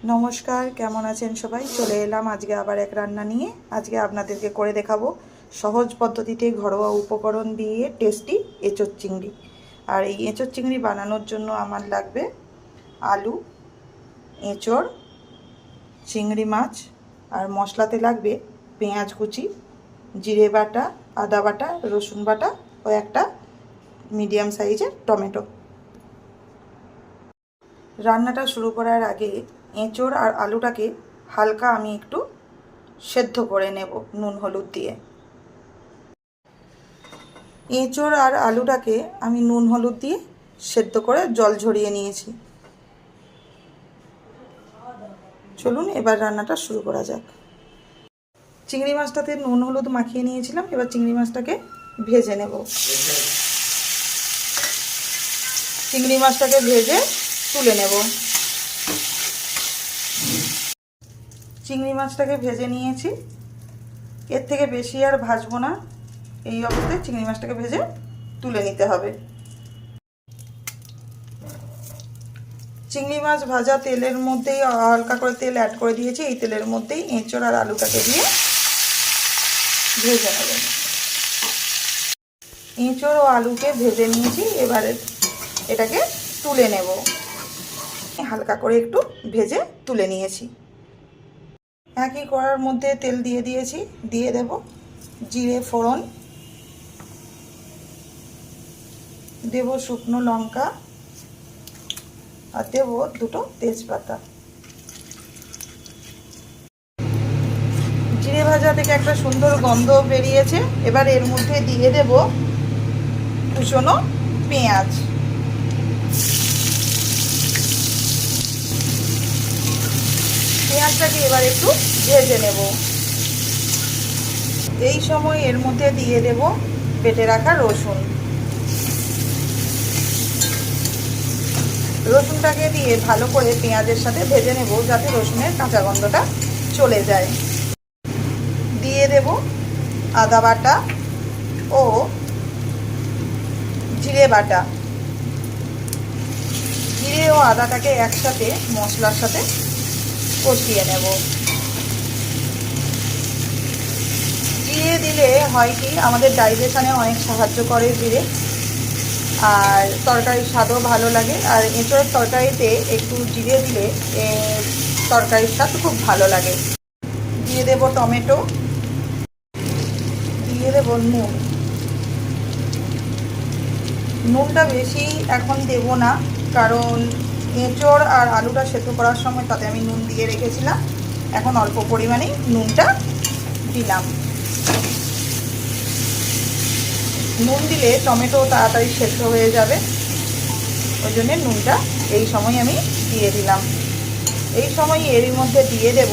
নমস্কার, কেমন আছেন সবাই? চলে এলাম আজকে আবার এক রান্না নিয়ে। আজকে আপনাদেরকে করে দেখাবো সহজ পদ্ধতিতে ঘরোয়া উপকরণ দিয়ে টেস্টি এঁচোড় চিংড়ি। আর এই এঁচোড় চিংড়ি বানানোর জন্য আমার লাগবে আলু, এঁচোড়, চিংড়ি মাছ, আর মশলাতে লাগবে পেঁয়াজ কুচি, জিরে বাটা, আদা বাটা, রসুন বাটা ও একটা মিডিয়াম সাইজের টমেটো। রান্নাটা শুরু করার আগে এঁচোড় আর আলুটাকে হালকা আমি একটু সেদ্ধ করে নেব নুন হলুদ দিয়ে। এঁচোড় আর আলুটাকে আমি নুন হলুদ দিয়ে সেদ্ধ করে জল ঝরিয়ে নিয়েছি। চলুন এবার রান্নাটা শুরু করা যাক। চিংড়ি মাছটাতে নুন হলুদ মাখিয়ে নিয়েছিলাম, এবার চিংড়ি মাছটাকে ভেজে নেব। চিংড়ি মাছটাকে ভেজে তুলে নেব। চিংড়ি মাছটাকে ভেজে নিয়েছি, এর থেকে বেশি আর ভাজবো না। এই অবস্থায় চিংড়ি মাছটাকে ভেজে তুলে নিতে হবে। চিংড়ি মাছ ভাজা তেলের মধ্যেই হালকা করে তেল অ্যাড করে দিয়েছি। এই তেলের মধ্যেই এঁচোড় আর আলুটাকে দিয়ে ভেজে নেব। এঁচোড় ও আলুকে ভেজে নিয়েছি, এবারে এটাকে তুলে নেব। হালকা করে একটু ভেজে তুলে নিয়েছি। একই কড়ার মধ্যে তেল দিয়ে দিয়েছি, দিয়ে দেব জিরে ফোড়ন, দেব শুকনো লঙ্কা, আর দেব দুটো তেজপাতা। জিরে ভাজা থেকে একটা সুন্দর গন্ধ বেরিয়েছে। এবার এর মধ্যে দিয়ে দেব কুচনো পেঁয়াজ। পেঁয়াজটাকে এবার একটু ভেজে নেব। এই সময় এর মধ্যে দিয়ে দেব বেটে রাখা রসুন। রসুনটাকে দিয়ে ভালো করে পেঁয়াজের সাথে ভেজে নেব, যাতে রসুনের কাঁচা গন্ধটা চলে যায়। দিয়ে দেব আদা বাটা ও জিরে বাটা। জিরে ও আদাটাকে একসাথে মশলার সাথে কষিয়ে নেব। জিরে দিলে হয় কি, আমাদের ডাইজেশনে অনেক সাহায্য করে জিরে, আর তরকারির স্বাদও ভালো লাগে। আর এঁচোড়ের তরকারিতে একটু জিরে দিলে তরকারির স্বাদ খুব ভালো লাগে। দিয়ে দেব টমেটো, দিয়ে দেব নুন। নুনটা বেশি এখন দেব না, কারণ এঁচোড় আর আলুটা সেদ্ধ করার সময় তাতে আমি নুন দিয়ে রেখেছিলাম। এখন অল্প পরিমাণেই নুনটা দিলাম। নুন দিলে টমেটো তাড়াতাড়ি সেদ্ধ হয়ে যাবে, ওই জন্যে নুনটা এই সময় আমি দিয়ে দিলাম। এই সময় এর মধ্যে দিয়ে দেব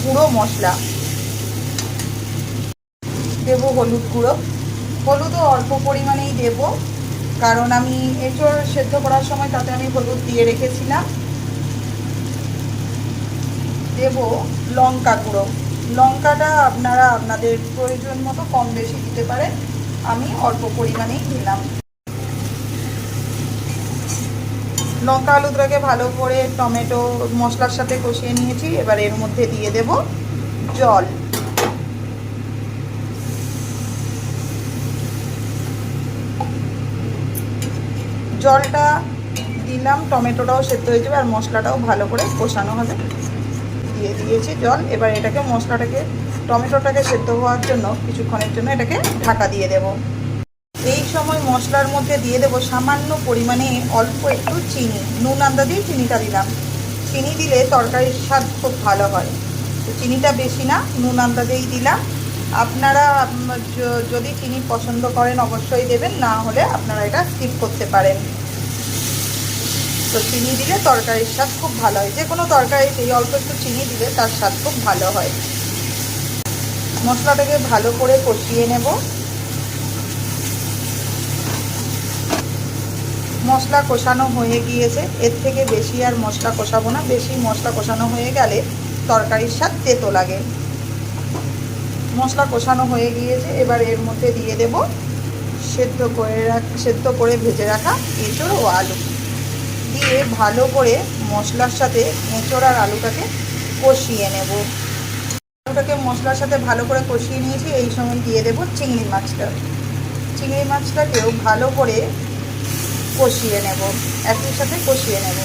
গুঁড়ো মশলা। দেব হলুদ গুঁড়ো। হলুদও অল্প পরিমাণেই দেব, কারণ আমি এঁচোড় সেদ্ধ করার সময় তাতে আমি হলুদ দিয়ে রেখেছিলাম। দেব লঙ্কা গুঁড়ো। লঙ্কাটা আপনারা আপনাদের প্রয়োজন মতো কম বেশি দিতে পারেন, আমি অল্প পরিমাণেই দিলাম। লঙ্কা আলু দুটোকে ভালো করে টমেটো মশলার সাথে কষিয়ে নিয়েছি। এবার এর মধ্যে দিয়ে দেব জল। জলটা দিলাম, টমেটোটাও সেদ্ধ হয়ে যাবে আর মশলাটাও ভালো করে কষানো হবে। দিয়ে দিয়েছি জল। এবার এটাকে মশলাটাকে টমেটোটাকে সেদ্ধ হওয়ার জন্য কিছুক্ষণের জন্য এটাকে ঢাকা দিয়ে দেব। এই সময় মশলার মধ্যে দিয়ে দেব সামান্য পরিমাণে অল্প একটু চিনি। নুন আন্দাজেই চিনিটা দিলাম। চিনি দিলে তরকারির স্বাদ খুব ভালো হয়, তো চিনিটা বেশি না, নুন আন্দাজেই দিলাম। আপনারা যদি চিনি পছন্দ করেন অবশ্যই দেবেন, না হলে আপনারা এটা স্কিপ করতে পারেন। তো চিনি দিলে তরকারির স্বাদ খুব ভালো হয়। যে কোনো তরকারিতেই অল্প একটু চিনি দিলে তার স্বাদ খুব ভালো হয়। মশলাটাকে ভালো করে কষিয়ে নেব। মশলা কষানো হয়ে গিয়েছে, এর থেকে বেশি আর মশলা কষাবো না। বেশি মশলা কষানো হয়ে গেলে তরকারির স্বাদ তেতো লাগে। মশলা কষানো হয়ে গিয়েছে, এবার এর মধ্যে দিয়ে দেব সেদ্ধ করে ভেজে রাখা এঁচোড় ও আলু। দিয়ে ভালো করে মশলার সাথে এঁচোড় আর আলুটাকে কষিয়ে নেব। আলুটাকে মশলার সাথে ভালো করে কষিয়ে নিয়েছি। এই সময় দিয়ে দেব চিংড়ি মাছটা। চিংড়ি মাছটাকেও ভালো করে কষিয়ে নেব, একই সাথে কষিয়ে নেব।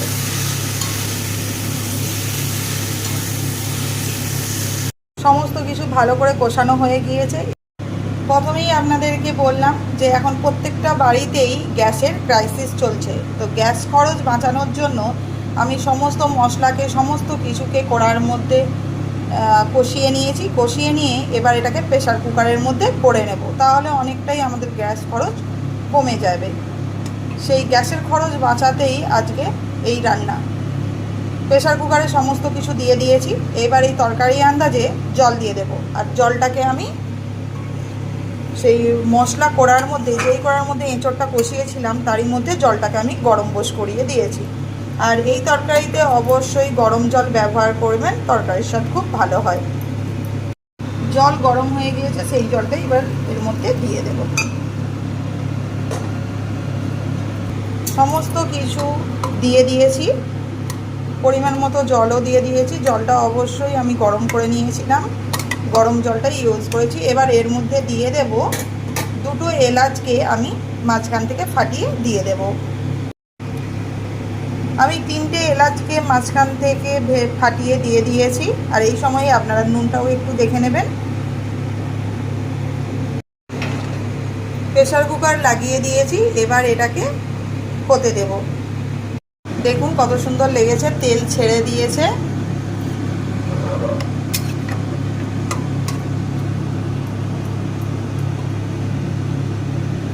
সমস্ত কিছু ভালো করে কষানো হয়ে গিয়েছে। প্রথমেই আপনাদেরকে বললাম যে এখন প্রত্যেকটা বাড়িতেই গ্যাসের ক্রাইসিস চলছে। তো গ্যাস খরচ বাঁচানোর জন্য আমি সমস্ত মশলাকে, সমস্ত কিছুকে কড়ার মধ্যে কষিয়ে নিয়েছি। কষিয়ে নিয়ে এবার এটাকে প্রেসার কুকারের মধ্যে করে নেব, তাহলে অনেকটাই আমাদের গ্যাস খরচ কমে যাবে। সেই গ্যাসের খরচ বাঁচাতেই আজকে এই রান্না। প্রেসার কুকারে সমস্ত কিছু দিয়ে দিয়েছি। এবার এই তরকারি আন্দাজে জল দিয়ে দেব। আর জলটাকে আমি সেই মশলা কড়ার মধ্যে, যেই কড়ার মধ্যে এঁচোড়টা কষিয়েছিলাম তারই মধ্যে জলটাকে আমি গরম বস করিয়ে দিয়েছি। আর এই তরকারিতে অবশ্যই গরম জল ব্যবহার করবেন, তরকারির স্বাদ খুব ভালো হয়। জল গরম হয়ে গিয়েছে, সেই জলটা এবার এর মধ্যে দিয়ে দেব। সমস্ত কিছু দিয়ে দিয়েছি, পরিমাণ মতো জলও দিয়ে দিয়েছি। জলটা অবশ্যই আমি গরম করে নিয়েছিলাম, গরম জলটা ইউজ করেছি। এবার এর মধ্যে দিয়ে দেব দুটো এলাচকে আমি মাঝখান থেকে ফাটিয়ে দিয়ে দেব। আমি 3টে এলাচকে মাঝখান থেকে ফাটিয়ে দিয়ে দিয়েছি। আর এই সময়ে আপনারা নুনটাও একটু দেখে নেবেন। প্রেসার কুকার লাগিয়ে দিয়েছি, এবার এটাকে হতে দেব। দেখুন কত সুন্দর লেগেছে, তেল ছেড়ে দিয়েছে।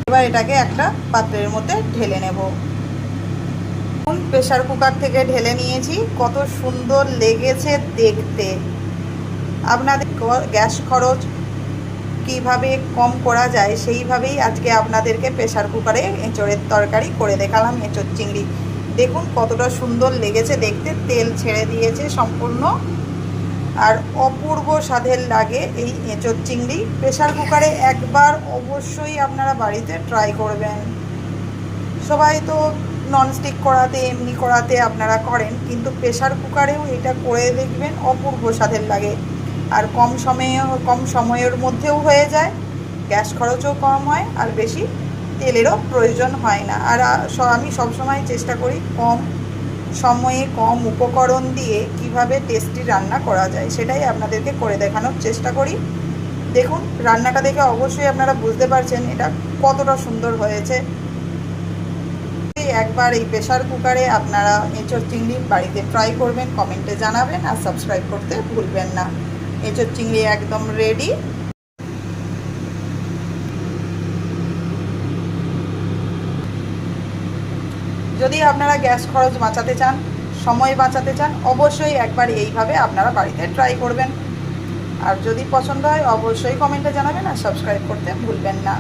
এবার এটাকে একটা পাত্রের মধ্যে ঢেলে নেব। প্রেসার কুকার থেকে ঢেলে নিয়েছি, কত সুন্দর লেগেছে দেখতে। আপনাদের গ্যাস খরচ কিভাবে কম করা যায় সেইভাবেই আজকে আপনাদেরকে প্রেসার কুকারে এঁচোড়ের তরকারি করে দেখালাম। এঁচোড় চিংড়ি দেখুন কতটা সুন্দর লেগেছে দেখতে, তেল ছেড়ে দিয়েছে সম্পূর্ণ, আর অপূর্ব স্বাদের লাগে এই এঁচোড় চিংড়ি। প্রেসার কুকারে একবার অবশ্যই আপনারা বাড়িতে ট্রাই করবেন। সবাই তো ননস্টিক কড়াতে, এমনি কড়াতে আপনারা করেন, কিন্তু প্রেসার কুকারেও এটা করে দেখবেন, অপূর্ব স্বাদের লাগে। আর কম সময়ের মধ্যেও হয়ে যায়, গ্যাস খরচও কম হয়, আর বেশি তেলেরও প্রয়োজন হয় না। আর আমি সবসময় চেষ্টা করি কম সময়ে কম উপকরণ দিয়ে কিভাবে টেস্টি রান্না করা যায়, সেটাই আপনাদেরকে করে দেখানোর চেষ্টা করি। দেখুন রান্নাটা দেখে অবশ্যই আপনারা বুঝতে পারছেন এটা কতটা সুন্দর হয়েছে। একবার এই প্রেসার কুকারে আপনারা এঁচোড় চিংড়ি বাড়িতে ট্রাই করবেন, কমেন্টে জানাবেন, আর সাবস্ক্রাইব করতে ভুলবেন না। এঁচোড় চিংড়ি একদম রেডি। যদি আপনারা গ্যাস খরচ বাঁচাতে চান, সময় বাঁচাতে চান, অবশ্যই একবার এইভাবে আপনারা বাড়িতে ট্রাই করবেন। আর যদি পছন্দ হয় অবশ্যই কমেন্টে জানাবেন, আর সাবস্ক্রাইব করতে ভুলবেন না।